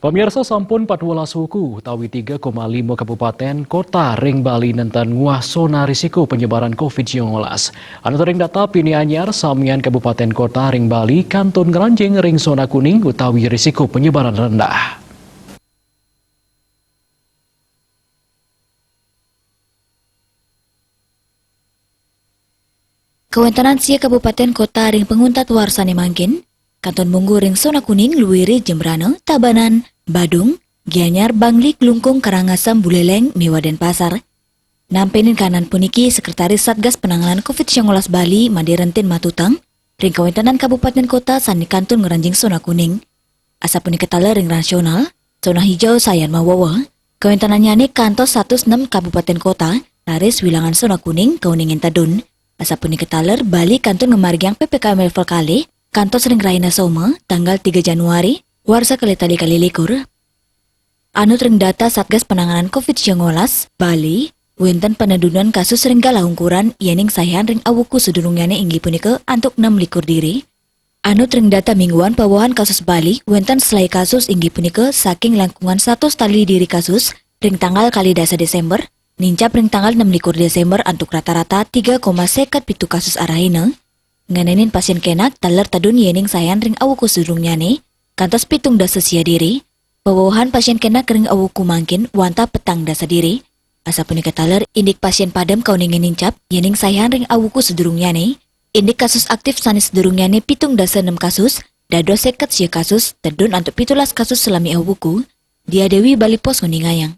Pemirsa sampun 14 suku utawi 3,5 kabupaten kota ring Bali nenten nguah zona risiko penyebaran COVID-19. Anu ring data pini anyar samian kabupaten kota ring Bali kantun ngeranjing ring zona kuning utawi risiko penyebaran rendah. Kewentanan sia kabupaten kota ring penguntat warsane mangkin, kanton Munggu ring zona kuning luwiri Jembrana, Tabanan, Badung, Gianyar, Bangli, Glungkung, Karangasem, Buleleng, Miwa dan Pasar. Nampenin kanan puniki Sekretaris Satgas Penanganan COVID-19 Bali, Madirentin Matutang, ring kewentanan kabupaten kota sani kantun ngeranjing zona kuning. Asa punika tala ring nasional, zona hijau sayan mawawa, kewentanannya ni kantos 106 kabupaten kota, laris wilangan zona kuning, kauningin tadun. Asa punika taler Bali kantun ngemargiang PPKM level kali, kantos ring Raina Soma, tanggal 3 Januari, warsa kali likur. Anut ring data Satgas Penanganan COVID-19 Bali, wenten penedunan kasus ring galahungkuran yening sayan ring awuku sedurungyane inggi punika antuk 6 likur diri. Anut ring data mingguan pawahan kasus Bali, wenten selai kasus inggi punika saking langkungan 100 tali diri kasus ring tanggal kali dasa Desember, nincap ring tanggal 6 likur Desember antuk rata-rata 3,7 kasus arahina. Nganenin pasien kenak taler tadun yening sayan ring awuku sedurungyane, kantos pitung dasa sia diri, pawahan pasien kenak ring awuku mangkin wanta petang dasa diri. Asa punika taler indik pasien padam kauningin nincap yening sayan ring awuku sedurungyane, indik kasus aktif sanis sedurungyane pitung dasa 6 kasus, dado seket sia kasus, tedun antuk 17 kasus selami awuku, dia Dewi Bali Pos nguningayang.